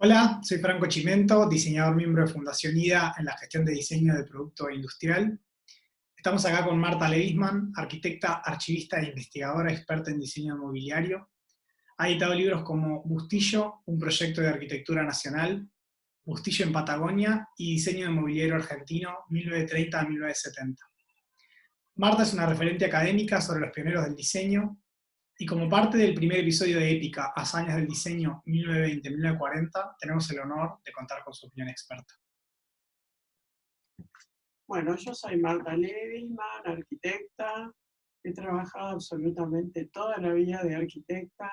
Hola, soy Franco Chimento, diseñador miembro de Fundación IDA en la gestión de diseño de producto industrial. Estamos acá con Marta Levisman, arquitecta, archivista e investigadora experta en diseño mobiliario. Ha editado libros como Bustillo, un proyecto de arquitectura nacional, Bustillo en Patagonia y Diseño de mobiliario argentino 1930 a 1970. Marta es una referente académica sobre los pioneros del diseño, y como parte del primer episodio de Épica, Hazañas del Diseño 1920-1940, tenemos el honor de contar con su opinión experta. Bueno, yo soy Marta Levisman, arquitecta. He trabajado absolutamente toda la vida de arquitecta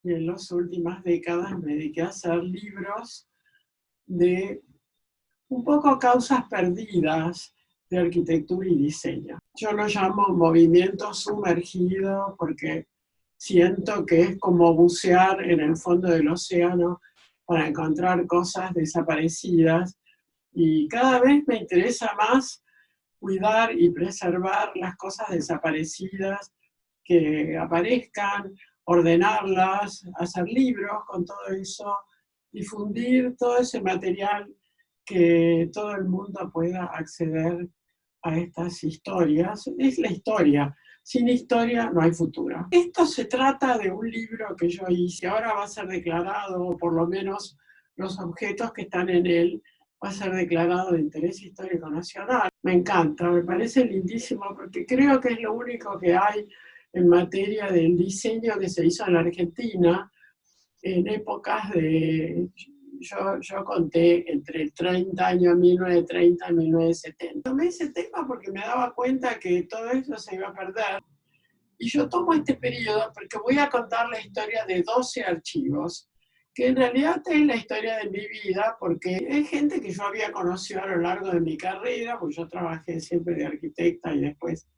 y en las últimas décadas me dediqué a hacer libros de un poco causas perdidas de arquitectura y diseño. Yo lo llamo movimiento sumergido porque siento que es como bucear en el fondo del océano para encontrar cosas desaparecidas, y cada vez me interesa más cuidar y preservar las cosas desaparecidas que aparezcan, ordenarlas, hacer libros con todo eso, difundir todo ese material, que todo el mundo pueda acceder a estas historias. Es la historia. Sin historia no hay futuro. Esto se trata de un libro que yo hice, ahora va a ser declarado, o por lo menos los objetos que están en él, va a ser declarado de interés histórico nacional. Me encanta, me parece lindísimo, porque creo que es lo único que hay en materia del diseño que se hizo en la Argentina en épocas de... Yo conté entre el 30 años 1930 y 1970. Tomé ese tema porque me daba cuenta que todo eso se iba a perder. Y yo tomo este periodo porque voy a contar la historia de 12 archivos, que en realidad es la historia de mi vida, porque es gente que yo había conocido a lo largo de mi carrera, porque yo trabajé siempre de arquitecta y después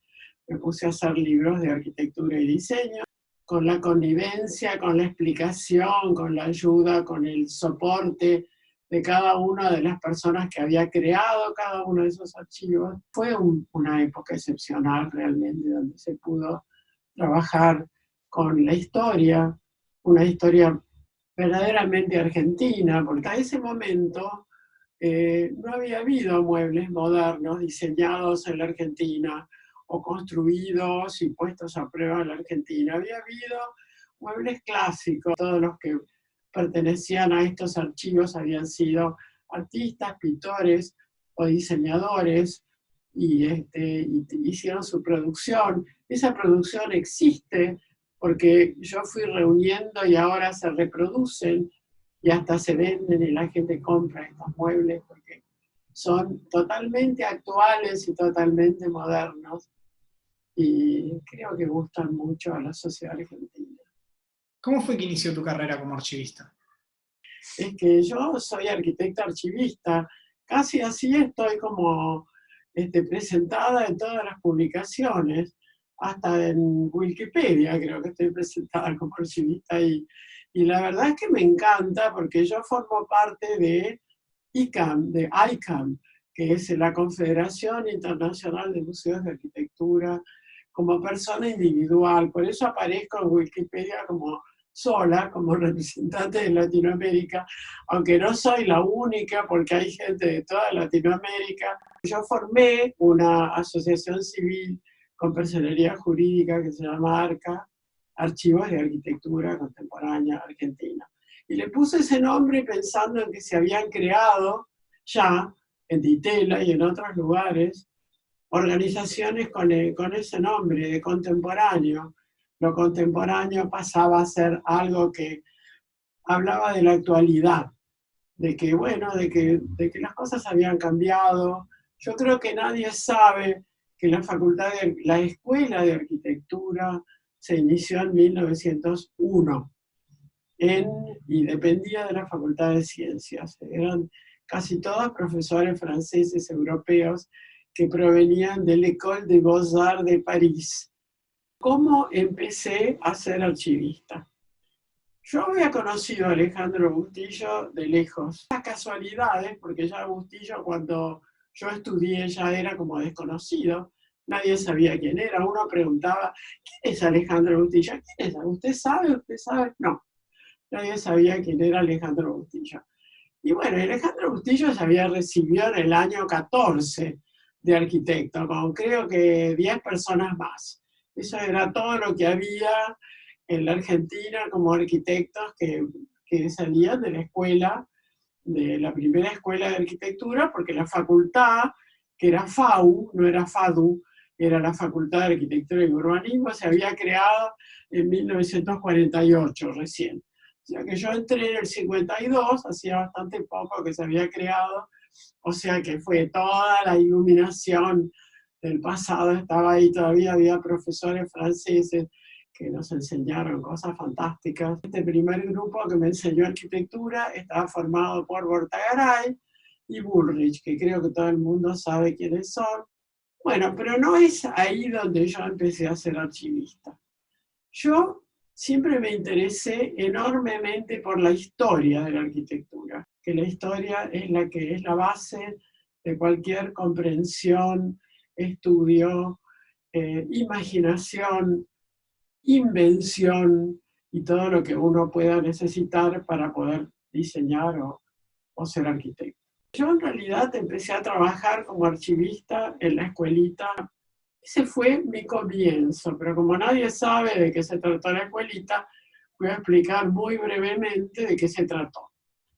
me puse a hacer libros de arquitectura y diseño, con la connivencia, con la explicación, con la ayuda, con el soporte de cada una de las personas que había creado cada uno de esos archivos. Fue una época excepcional realmente, donde se pudo trabajar con la historia, una historia verdaderamente argentina, porque a ese momento no había habido muebles modernos diseñados en la Argentina o construidos y puestos a prueba en la Argentina. Había habido muebles clásicos. Todos los que pertenecían a estos archivos habían sido artistas, pintores o diseñadores, y hicieron su producción. Esa producción existe porque yo fui reuniendo y ahora se reproducen y hasta se venden y la gente compra estos muebles porque son totalmente actuales y totalmente modernos, y creo que gustan mucho a la sociedad argentina. ¿Cómo fue que inició tu carrera como archivista? Es que yo soy arquitecta archivista, casi así estoy como presentada en todas las publicaciones, hasta en Wikipedia creo que estoy presentada como archivista, y la verdad es que me encanta porque yo formo parte de ICAM, que es la Confederación Internacional de Museos de Arquitectura, como persona individual. Por eso aparezco en Wikipedia como sola, como representante de Latinoamérica, aunque no soy la única, porque hay gente de toda Latinoamérica. Yo formé una asociación civil con personería jurídica que se llama ARCA, Archivos de Arquitectura Contemporánea Argentina. Y le puse ese nombre pensando en que se habían creado ya en Ditela y en otros lugares organizaciones con ese nombre de contemporáneo. Lo contemporáneo pasaba a ser algo que hablaba de la actualidad, de que, bueno, de que las cosas habían cambiado. Yo creo que nadie sabe que la Escuela de Arquitectura se inició en 1901 y dependía de la Facultad de Ciencias. Eran casi todos profesores franceses, europeos, que provenían de l'École des Beaux-Arts de París. ¿Cómo empecé a ser archivista? Yo había conocido a Alejandro Bustillo de lejos. Las casualidades, porque ya Bustillo cuando yo estudié ya era como desconocido. Nadie sabía quién era. Uno preguntaba, ¿quién es Alejandro Bustillo? ¿Quién es? ¿Usted sabe? ¿Usted sabe? No. Nadie sabía quién era Alejandro Bustillo. Y bueno, Alejandro Bustillo se había recibido en el año 14 de arquitecto, con creo que 10 personas más. Eso era todo lo que había en la Argentina como arquitectos que salían de la escuela, de la primera escuela de arquitectura, porque la facultad, que era FAU, no era FADU, era la Facultad de Arquitectura y Urbanismo, se había creado en 1948 recién. O sea que yo entré en el 52, hacía bastante poco que se había creado, o sea que fue toda la iluminación del pasado, estaba ahí todavía, había profesores franceses que nos enseñaron cosas fantásticas. Este primer grupo que me enseñó arquitectura estaba formado por Bortagaray y Bullrich, que creo que todo el mundo sabe quiénes son. Bueno, pero no es ahí donde yo empecé a ser archivista. Yo siempre me interesé enormemente por la historia de la arquitectura, que la historia es la que es la base de cualquier comprensión, estudio, imaginación, invención y todo lo que uno pueda necesitar para poder diseñar o ser arquitecto. Yo en realidad empecé a trabajar como archivista en la escuelita. Ese fue mi comienzo, pero como nadie sabe de qué se trató la escuelita, voy a explicar muy brevemente de qué se trató.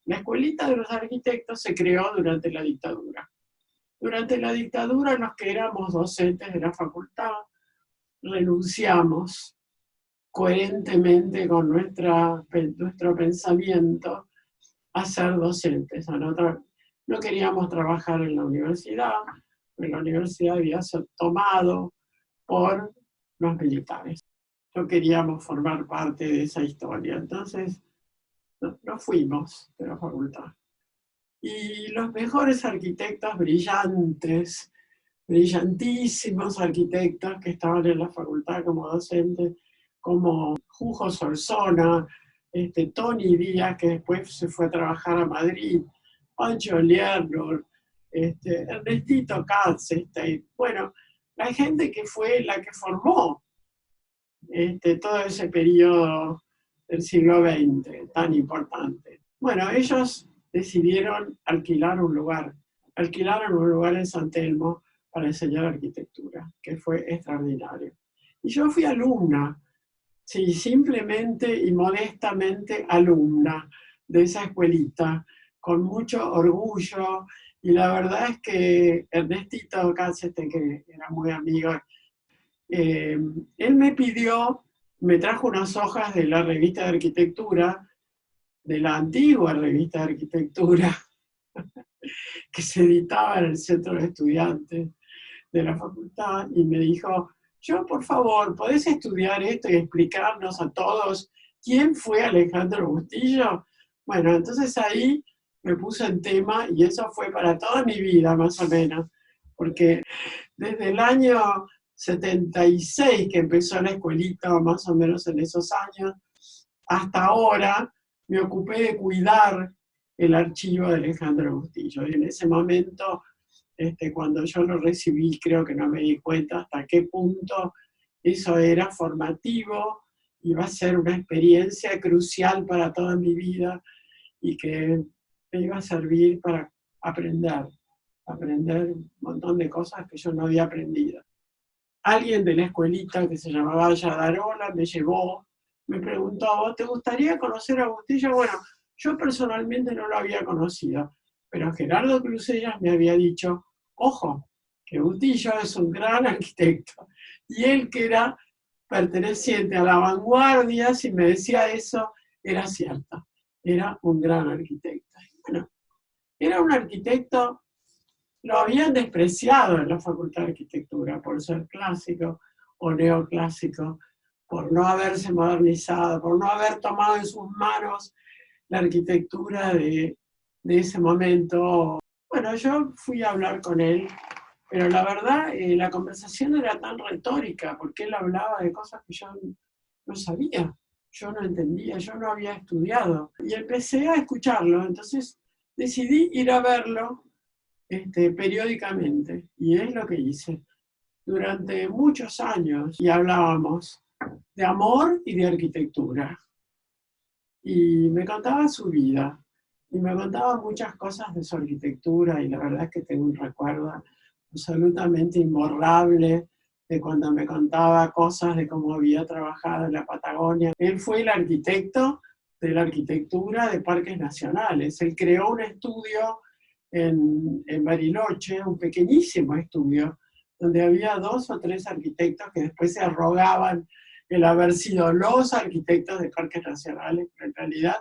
La escuelita de los arquitectos se creó durante la dictadura. Durante la dictadura, los que éramos docentes de la facultad renunciamos coherentemente con nuestro pensamiento a ser docentes. No queríamos trabajar en la universidad, porque la universidad había sido tomado por los militares. No queríamos formar parte de esa historia, entonces nos fuimos de la facultad. Y los mejores arquitectos brillantes, brillantísimos arquitectos que estaban en la facultad como docentes, como Jujo Solsona, Tony Díaz, que después se fue a trabajar a Madrid, Pancho Lerner, Ernestito Katzenstein, bueno, la gente que fue la que formó todo ese periodo del siglo XX tan importante. Bueno, ellos decidieron alquilaron un lugar en San Telmo para enseñar arquitectura, que fue extraordinario. Y yo fui alumna, sí, simplemente y modestamente alumna de esa escuelita, con mucho orgullo, y la verdad es que Ernestito Cáceres, que era muy amigo, él me trajo unas hojas de la revista de arquitectura, de la antigua revista de arquitectura, que se editaba en el centro de estudiantes de la facultad, y me dijo, yo, por favor, ¿podés estudiar esto y explicarnos a todos quién fue Alejandro Bustillo? Bueno, entonces ahí me puse en tema, y eso fue para toda mi vida, más o menos, porque desde el año 76 que empezó la escuelita, más o menos en esos años, hasta ahora me ocupé de cuidar el archivo de Alejandro Bustillo. Y en ese momento, cuando yo lo recibí, creo que no me di cuenta hasta qué punto eso era formativo, iba a ser una experiencia crucial para toda mi vida y que me iba a servir para aprender un montón de cosas que yo no había aprendido. Alguien de la escuelita que se llamaba Yadarola me llevó, me preguntó, ¿vos te gustaría conocer a Bustillo? Bueno, yo personalmente no lo había conocido, pero Gerardo Crusellas me había dicho, ojo, que Bustillo es un gran arquitecto. Y él, que era perteneciente a la vanguardia, si me decía eso, era cierto. Era un gran arquitecto. Bueno, era un arquitecto. Lo habían despreciado en la Facultad de Arquitectura por ser clásico o neoclásico, por no haberse modernizado, por no haber tomado en sus manos la arquitectura de ese momento. Bueno, yo fui a hablar con él, pero la verdad la conversación era tan retórica, porque él hablaba de cosas que yo no sabía, yo no entendía, yo no había estudiado. Y empecé a escucharlo, entonces decidí ir a verlo periódicamente, y es lo que hice durante muchos años, y hablábamos de amor y de arquitectura. Y me contaba su vida, y me contaba muchas cosas de su arquitectura, y la verdad es que tengo un recuerdo absolutamente imborrable de cuando me contaba cosas de cómo había trabajado en la Patagonia. Él fue el arquitecto de la arquitectura de parques nacionales. Él creó un estudio en Bariloche, un pequeñísimo estudio, donde había 2 o 3 arquitectos que después se arrogaban el haber sido los arquitectos de parques nacionales, pero en realidad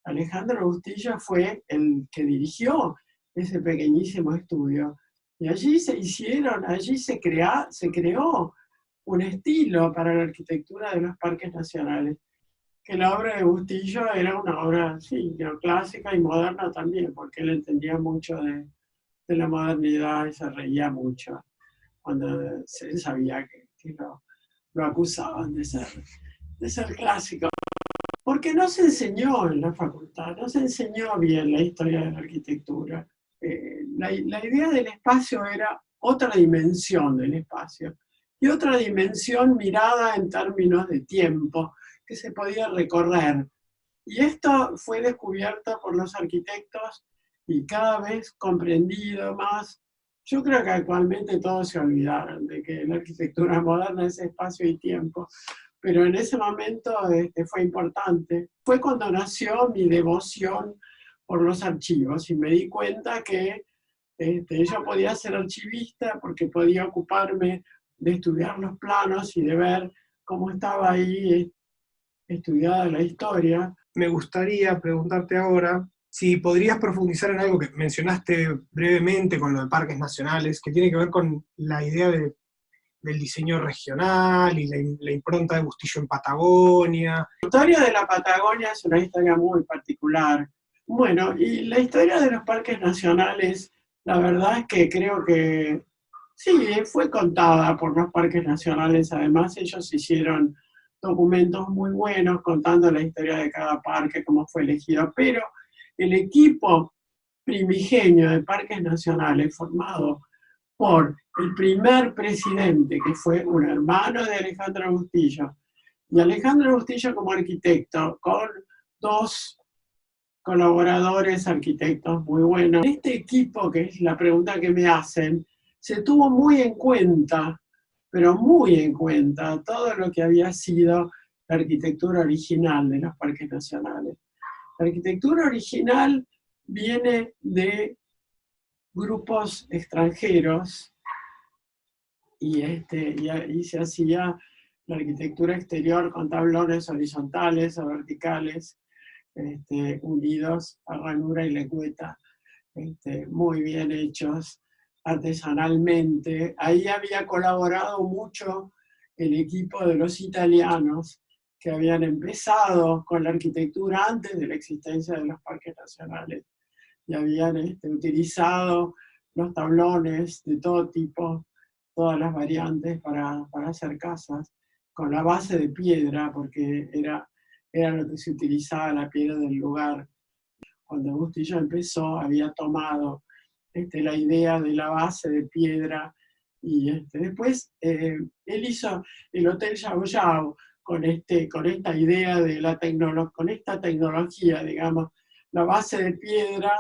Alejandro Bustillo fue el que dirigió ese pequeñísimo estudio. Y allí se creó un estilo para la arquitectura de los parques nacionales, que la obra de Bustillo era una obra, sí, neoclásica y moderna también, porque él entendía mucho de la modernidad y se reía mucho cuando se sabía que lo acusaban de ser clásico. Porque no se enseñó en la facultad, no se enseñó bien la historia de la arquitectura. La idea del espacio era otra dimensión del espacio, y otra dimensión mirada en términos de tiempo, que se podía recorrer. Y esto fue descubierto por los arquitectos y cada vez comprendido más. Yo creo que actualmente todos se olvidaron de que la arquitectura moderna es espacio y tiempo, pero en ese momento fue importante. Fue cuando nació mi devoción por los archivos y me di cuenta que yo podía ser archivista porque podía ocuparme de estudiar los planos y de ver cómo estaba ahí estudiada la historia. Me gustaría preguntarte ahora si podrías profundizar en algo que mencionaste brevemente con lo de parques nacionales, que tiene que ver con la idea del diseño regional y la impronta de Bustillo en Patagonia. La historia de la Patagonia es una historia muy particular. Bueno, y la historia de los parques nacionales, la verdad es que creo que sí, fue contada por los parques nacionales. Además, ellos hicieron documentos muy buenos contando la historia de cada parque, cómo fue elegido, pero el equipo primigenio de parques nacionales formado por el primer presidente, que fue un hermano de Alejandro Bustillo, y Alejandro Bustillo como arquitecto, con 2 colaboradores arquitectos muy buenos. Este equipo, que es la pregunta que me hacen, se tuvo muy en cuenta, pero muy en cuenta, todo lo que había sido la arquitectura original de los parques nacionales. La arquitectura original viene de grupos extranjeros y se hacía la arquitectura exterior con tablones horizontales o verticales, unidos a ranura y lengüeta, muy bien hechos artesanalmente. Ahí había colaborado mucho el equipo de los italianos, que habían empezado con la arquitectura antes de la existencia de los parques nacionales, y habían utilizado los tablones de todo tipo, todas las variantes para hacer casas, con la base de piedra, porque era lo que se utilizaba, la piedra del lugar. Cuando Bustillo empezó, había tomado la idea de la base de piedra, y después él hizo el Hotel Yao Yao con esta idea de con esta tecnología, digamos, la base de piedra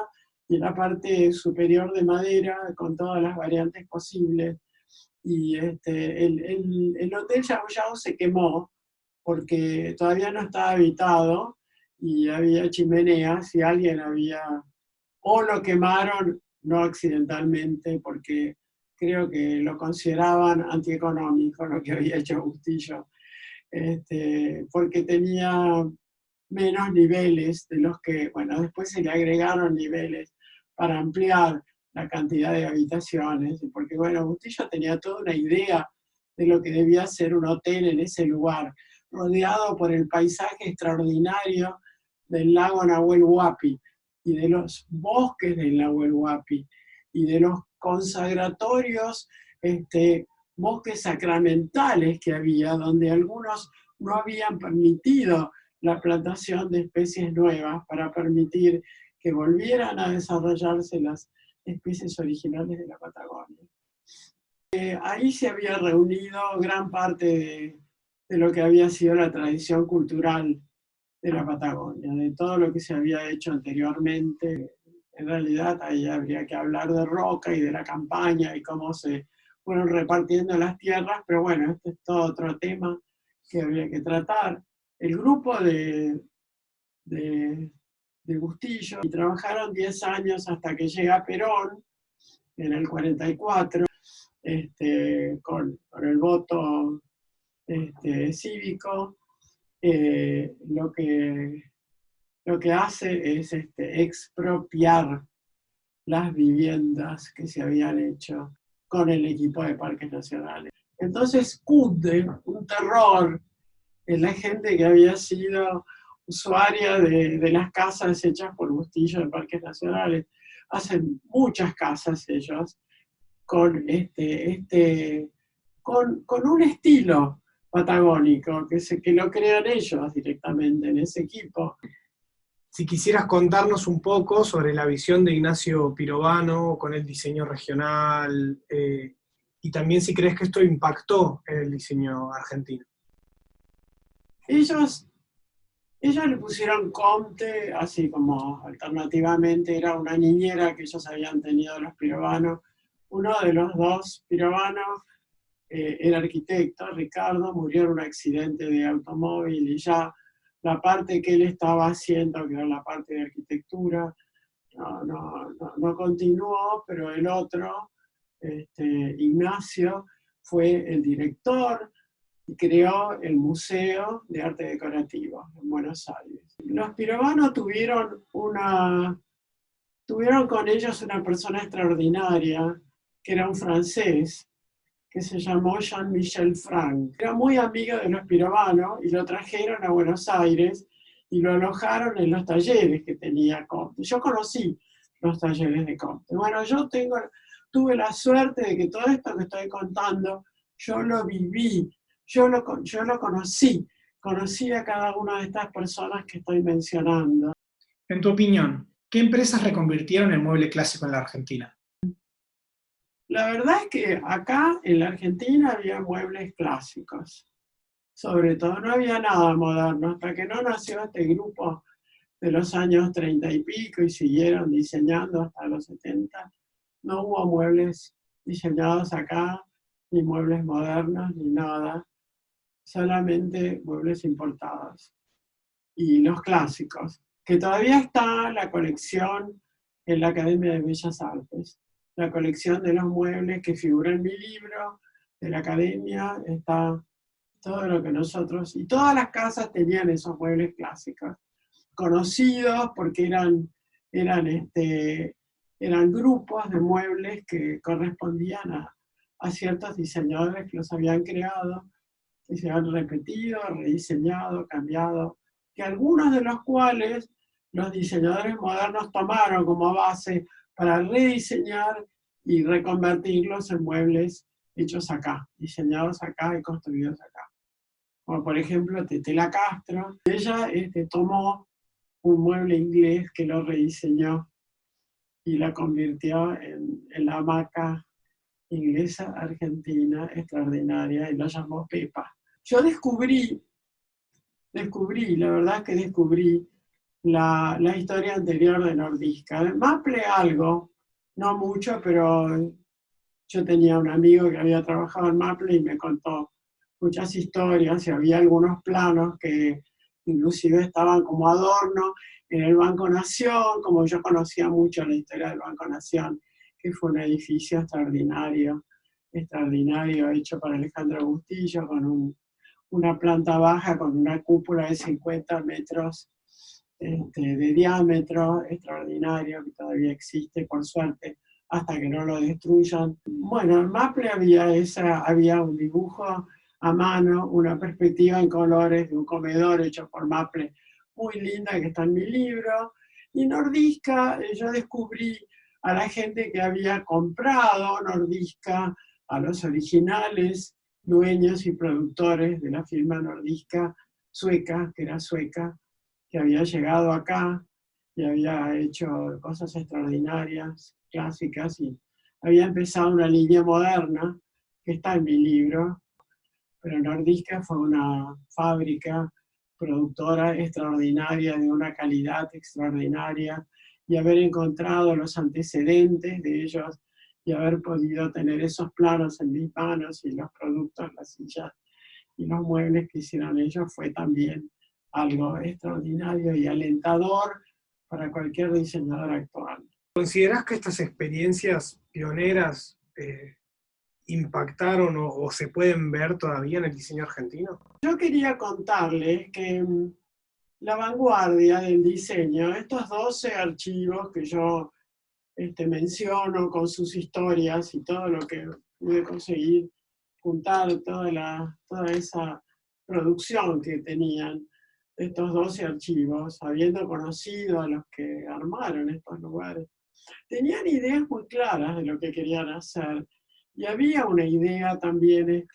y la parte superior de madera, con todas las variantes posibles. Y el Hotel Yao Yao se quemó porque todavía no estaba habitado y había chimeneas, y o lo quemaron, no accidentalmente, porque creo que lo consideraban antieconómico lo que había hecho Bustillo, porque tenía menos niveles de los que, bueno, después se le agregaron niveles para ampliar la cantidad de habitaciones, porque, bueno, Bustillo tenía toda una idea de lo que debía ser un hotel en ese lugar, rodeado por el paisaje extraordinario del lago Nahuel Huapi y de los bosques del Nahuel Huapi y de los consagratorios bosques sacramentales que había, donde algunos no habían permitido la plantación de especies nuevas para permitir que volvieran a desarrollarse las especies originales de la Patagonia. Ahí se había reunido gran parte de lo que había sido la tradición cultural de la Patagonia, de todo lo que se había hecho anteriormente. En realidad ahí habría que hablar de Roca y de la campaña y cómo se fueron repartiendo las tierras, pero bueno, este es todo otro tema que habría que tratar. El grupo de Bustillo, y trabajaron 10 años hasta que llega Perón, en el 44, con el voto cívico, lo que hace es expropiar las viviendas que se habían hecho con el equipo de parques nacionales. Entonces cunde un terror en la gente que había sido usuaria de las casas hechas por Bustillo de parques nacionales. Hacen muchas casas ellos con, con un estilo patagónico que lo crean ellos directamente en ese equipo. Si quisieras contarnos un poco sobre la visión de Ignacio Pirovano con el diseño regional, y también si crees que esto impactó en el diseño argentino. Ellos le pusieron Comte, así como alternativamente era una niñera que ellos habían tenido los Pirovanos. Uno de los dos Pirovanos era arquitecto, Ricardo, murió en un accidente de automóvil y ya la parte que él estaba haciendo, que era la parte de arquitectura, no continuó, pero el otro, Ignacio, fue el director y creó el Museo de Arte Decorativo en Buenos Aires. Los Pirovanos tuvieron con ellos una persona extraordinaria, que era un francés, que se llamó Jean-Michel Franck. Era muy amigo de los Pirovanos y lo trajeron a Buenos Aires y lo alojaron en los talleres que tenía Comte. Yo conocí los talleres de Comte. Bueno, tuve la suerte de que todo esto que estoy contando, yo lo viví, yo lo conocí a cada una de estas personas que estoy mencionando. En tu opinión, ¿qué empresas reconvirtieron el mueble clásico en la Argentina? La verdad es que acá en la Argentina había muebles clásicos. Sobre todo no había nada moderno, hasta que no nació este grupo de los años 30 y pico y siguieron diseñando hasta los 70. No hubo muebles diseñados acá, ni muebles modernos, ni nada. Solamente muebles importados. Y los clásicos, que todavía está la colección en la Academia de Bellas Artes. La colección de los muebles que figura en mi libro de la Academia, está todo lo que nosotros, y todas las casas tenían esos muebles clásicos, conocidos porque eran grupos de muebles que correspondían a ciertos diseñadores que los habían creado, que se han repetido, rediseñado, cambiado, que algunos de los cuales los diseñadores modernos tomaron como base para rediseñar y reconvertirlos en muebles hechos acá, diseñados acá y construidos acá. Como por ejemplo Tetela Castro, ella tomó un mueble inglés que lo rediseñó y la convirtió en la hamaca inglesa argentina extraordinaria y la llamó Pepa. Yo descubrí, la verdad es que descubrí la historia anterior de Nordisca. De Maple algo, no mucho, pero yo tenía un amigo que había trabajado en Maple y me contó muchas historias y había algunos planos que inclusive estaban como adorno en el Banco Nación, como yo conocía mucho la historia del Banco Nación, que fue un edificio extraordinario hecho por Alejandro Bustillo, con una planta baja, con una cúpula de 50 metros de diámetro, extraordinario, que todavía existe, por suerte, hasta que no lo destruyan. Bueno, en Maple había un dibujo a mano, una perspectiva en colores de un comedor hecho por Maple, muy linda, que está en mi libro. Y Nordisca, yo descubrí a la gente que había comprado Nordisca, a los originales dueños y productores de la firma Nordisca sueca, que era sueca, que había llegado acá y había hecho cosas extraordinarias, clásicas, y había empezado una línea moderna, que está en mi libro, pero Nordisca fue una fábrica productora extraordinaria, de una calidad extraordinaria, y haber encontrado los antecedentes de ellos y haber podido tener esos planos en mis manos y los productos, las sillas y los muebles que hicieron ellos fue también algo extraordinario y alentador para cualquier diseñador actual. ¿Considerás que estas experiencias pioneras impactaron o se pueden ver todavía en el diseño argentino? Yo quería contarles que la vanguardia del diseño, estos 12 archivos que yo menciono con sus historias y todo lo que pude conseguir juntar, toda esa producción que tenían estos 12 archivos, habiendo conocido a los que armaron estos lugares, tenían ideas muy claras de lo que querían hacer. Y había una idea también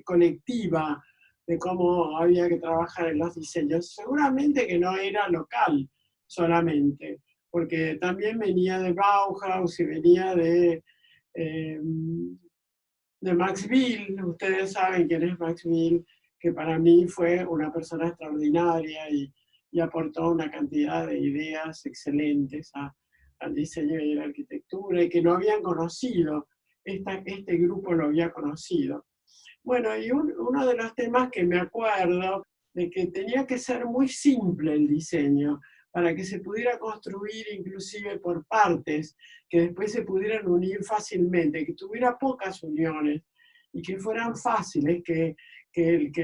colectiva de cómo había que trabajar en los diseños. Seguramente que no era local solamente, porque también venía de Bauhaus y venía de Max Bill. Ustedes saben quién es Max Bill, que para mí fue una persona extraordinaria y aportó una cantidad de ideas excelentes al diseño y a la arquitectura, y que no habían conocido. Este grupo lo había conocido. Bueno, y uno de los temas que me acuerdo de que tenía que ser muy simple el diseño para que se pudiera construir inclusive por partes, que después se pudieran unir fácilmente, que tuviera pocas uniones y que fueran fáciles, que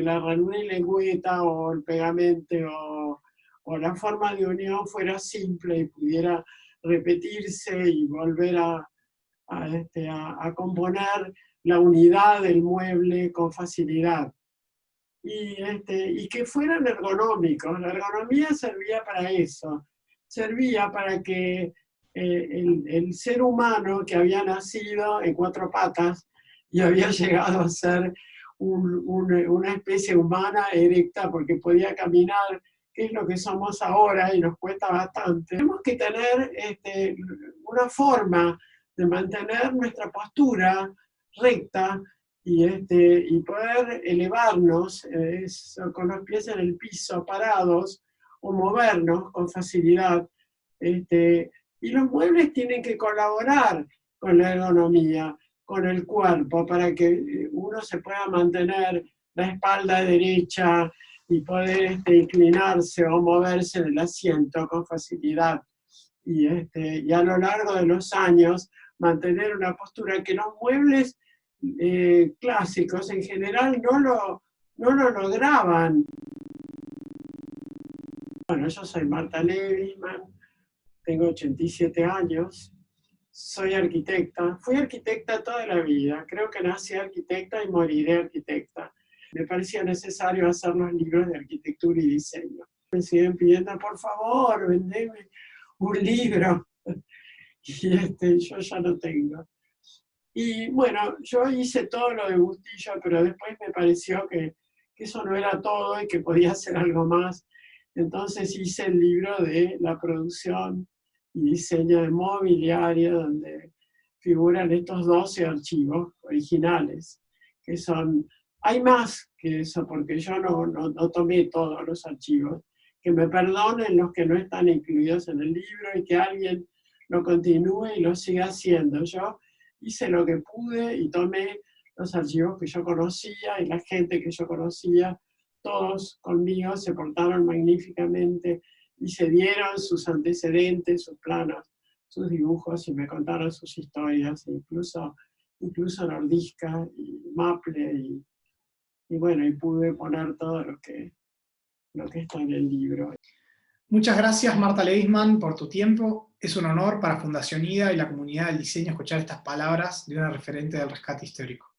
la ranura y lengüeta o el pegamento o la forma de unión fuera simple y pudiera repetirse y volver a componer la unidad del mueble con facilidad. Y que fueran ergonómicos. La ergonomía servía para eso. Servía para que el ser humano que había nacido en 4 patas y había llegado a ser una especie humana erecta porque podía caminar, que es lo que somos ahora y nos cuesta bastante. Tenemos que tener una forma de mantener nuestra postura recta y poder elevarnos con los pies en el piso, parados, o movernos con facilidad. Y los muebles tienen que colaborar con la ergonomía, con el cuerpo, para que uno se pueda mantener la espalda derecha y poder inclinarse o moverse en el asiento con facilidad. Y a lo largo de los años mantener una postura que los muebles clásicos en general no lo lograban. Bueno, yo soy Marta Levisman, tengo 87 años, soy arquitecta, fui arquitecta toda la vida, creo que nací arquitecta y moriré arquitecta. Me parecía necesario hacer los libros de arquitectura y diseño. Me siguen pidiendo, por favor, vendeme un libro, y yo ya lo tengo. Y bueno, yo hice todo lo de Bustillo, pero después me pareció que eso no era todo y que podía hacer algo más. Entonces hice el libro de la producción y diseño de mobiliario, donde figuran estos 12 archivos originales, que son, hay más que eso, porque yo no tomé todos los archivos, que me perdonen los que no están incluidos en el libro y que alguien lo continúe y lo siga haciendo. Yo hice lo que pude y tomé los archivos que yo conocía y la gente que yo conocía, todos conmigo se portaron magníficamente y se dieron sus antecedentes, sus planos, sus dibujos y me contaron sus historias, incluso Nordisca y Maple y bueno, y pude poner todo lo que está en el libro. Muchas gracias, Marta Levisman, por tu tiempo. Es un honor para Fundación IDA y la comunidad del diseño escuchar estas palabras de una referente del rescate histórico.